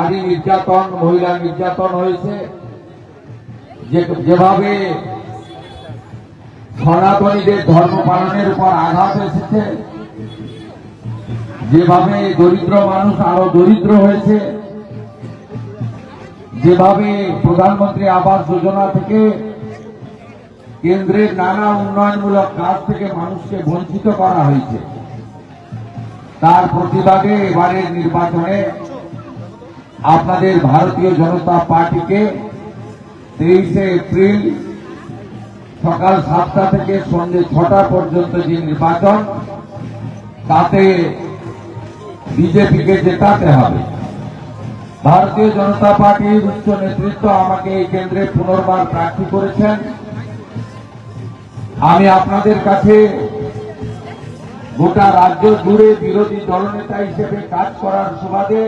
নারী নির্যাতন, মহিলা নির্যাতন হয়েছে, যেভাবে সনাতনীদের ধর্ম পালনের উপর আঘাত এসেছে, যেভাবে দরিদ্র মানুষ আরো দরিদ্র হয়েছে, যেভাবে প্রধানমন্ত্রী আবাস যোজনা থেকে কেন্দ্রের নানা উন্নয়নমূলক কাজ থেকে মানুষকে বঞ্চিত করা হয়েছে, তার প্রতিবাদে এবারের নির্বাচনে আপনাদের ভারতীয় জনতা পার্টিকে 23শে এপ্রিল সকাল 7টা থেকে সন্ধ্যে 6টা পর্যন্ত যে নির্বাচন, তাতে বিজেপিকে জেতাতে হবে। ভারতীয় জনতা পার্টির উচ্চ নেতৃত্ব আমাকে এই কেন্দ্রে পুনর্বার প্রার্থী করেছেন। আমি আপনাদের কাছে গোটা রাজ্য জুড়ে বিরোধী দলনেতা হিসেবে কাজ করার সুবাদে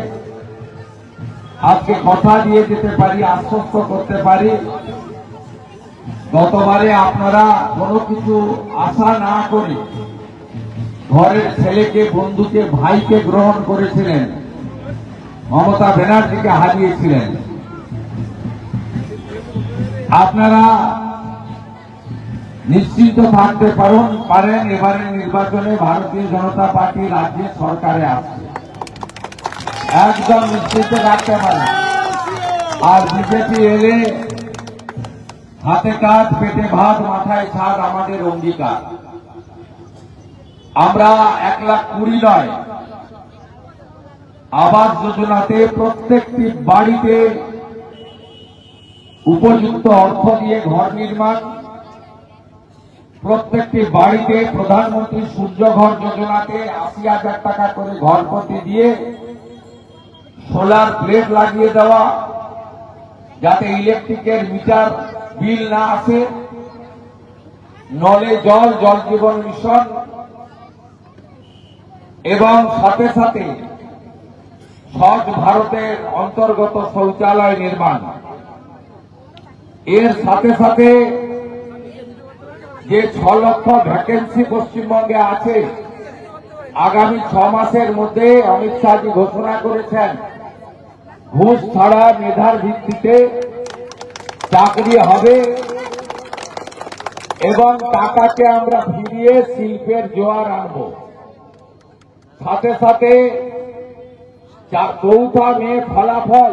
আজকে কথা দিয়ে যেতে পারি, আশ্বস্ত করতে পারি, গতবারে আপনারা কোনো কিছু আশা না করে ঘরের ছেলেকে, বন্ধুকে, ভাইকে গ্রহণ করেছিলেন, মমতা ব্যানার্জিকে হারিয়েছিলেন। আপনারা নিশ্চিন্ত থাকতে পারেন এবারের নির্বাচনে ভারতীয় জনতা পার্টি রাজ্যের সরকারে আসছে, একদম নিশ্চিন্ত থাকতে পারেন। আর বিজেপি এলে হাতে কাজ, পেটে ভাত, মাথায় ছাদ আমাদের অঙ্গীকার। আমরা 1,20,000 নয়, আবাস যোজনাতে প্রত্যেকটি বাড়িতে উপযুক্ত অর্থ দিয়ে ঘর নির্মাণ, প্রত্যেকটি বাড়িতে প্রধানমন্ত্রী সূর্যঘর যোজনাতে 80,000 টাকা করে ঘর প্রতি দিয়ে সোলার প্লেট লাগিয়ে দেওয়া, যাতে ইলেকট্রিকের মিটার বিল না আসে, নলে জল, জল জীবন মিশন, এবং সাথে সাথে স্বচ্ছ ভারতের অন্তর্গত শৌচালয় নির্মাণ। এর সাথে সাথে যে 6 লক্ষ ভ্যাকেন্সি পশ্চিমবঙ্গে আছে, আগামী 6 মাসের মধ্যে অমিত শাহজি ঘোষণা করেছেন ঘুষ ছাড়া মেধার ভিত্তিতে চাকরি হবে এবং টাকাকে আমরা ফিরিয়ে শিল্পের জোয়ার আনব। সাথে সাথে 4 মে ফলাফল,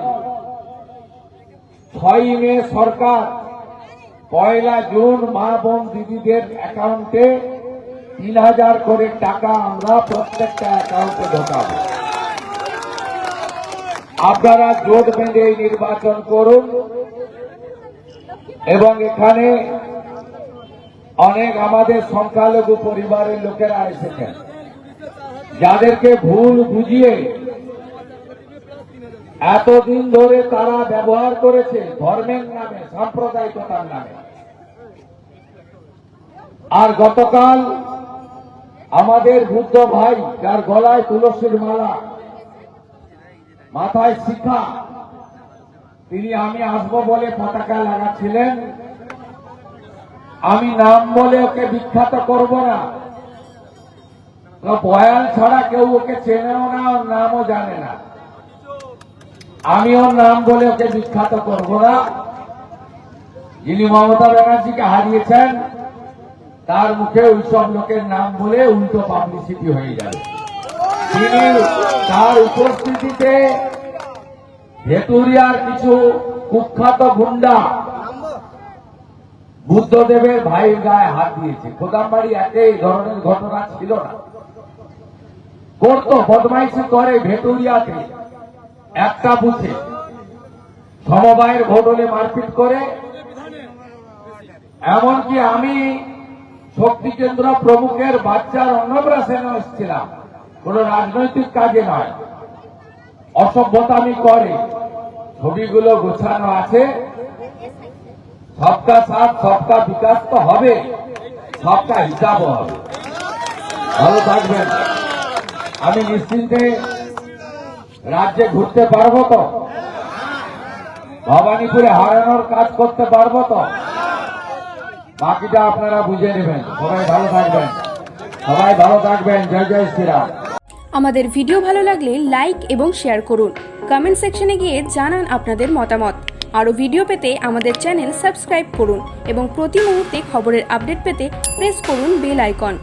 6 মে সরকার, 1 জুন মা বোন দিদিদের অ্যাকাউন্টে 3,000 করে টাকা আমরা প্রত্যেকটা অ্যাকাউন্টে ঢোকাব। আপনারা জোট বেঁধে নির্বাচন করুন এবং এখানে অনেক আমাদের সংখ্যালঘু পরিবারের লোকেরা এসেছেন, যাদেরকে ভুল বুঝিয়ে এতদিন ধরে তারা ব্যবহার করেছে ধর্মের নামে, সাম্প্রদায়িকতার নামে। আর গতকাল আমাদের বুদ্ধ ভাই, যার গলায় তুলসীর মালা, মাথায় শিখা, তিনি আমি আসবো বলে পতাকা লাগাচ্ছিলেন। আমি নাম বলে ওকে বিখ্যাত করব না, বয়াল ছাড়া কেউ ওকে চেনেও না, ওর নামও জানে না। আমি ওর নাম বলে ওকে বিখ্যাত করব না। যিনি মমতা ব্যানার্জিকে হারিয়েছেন, তার মুখে ওইসব লোকের নাম বলে উল্টো পাবলিসিটি হয়ে যাবে। তিনি তার উপস্থিতিতে ভেটুরিয়ার কিছু কুখ্যাত গুন্ডা বুদ্ধদেবের ভাইয়ের গায়ে হাত দিয়েছে। কোদামবাড়ি একই ধরনের ঘটনা ছিল না, করতো, বদমাইশি করে ভেটুরিয়াতে একটা বুথে সমবায়ের ভোট হলে মারপিট করে। এমনকি আমি শক্তিকেন্দ্র প্রমুখের বাচ্চার অন্নপ্রাশনে এসেছিলাম, কোন রাজনৈতিক কাজে নয়, অসভ্যতামি করে। ছবিগুলো গোছানো আছে। সবকা সাথ সবকা বিকাশ তো হবে, সবকা হিসাবও হবে। ভালো থাকবেন। আমি নিশ্চিন্তে রাজ্যে ঘুরতে পারবো তো, ভবানীপুরে হারানোর কাজ করতে পারবো তো, বাকিটা আপনারা বুঝে নেবেন। সবাই ভালো থাকবেন, সবাই ভালো থাকবেন। জয় জয় শ্রীরাম। আমাদের ভিডিও ভালো লাগলে লাইক এবং শেয়ার করুন। কমেন্ট সেকশনে গিয়ে জানান আপনাদের মতামত। আরও ভিডিও পেতে আমাদের চ্যানেল সাবস্ক্রাইব করুন এবং প্রতি মুহূর্তে খবরের আপডেট পেতে প্রেস করুন বেল আইকন।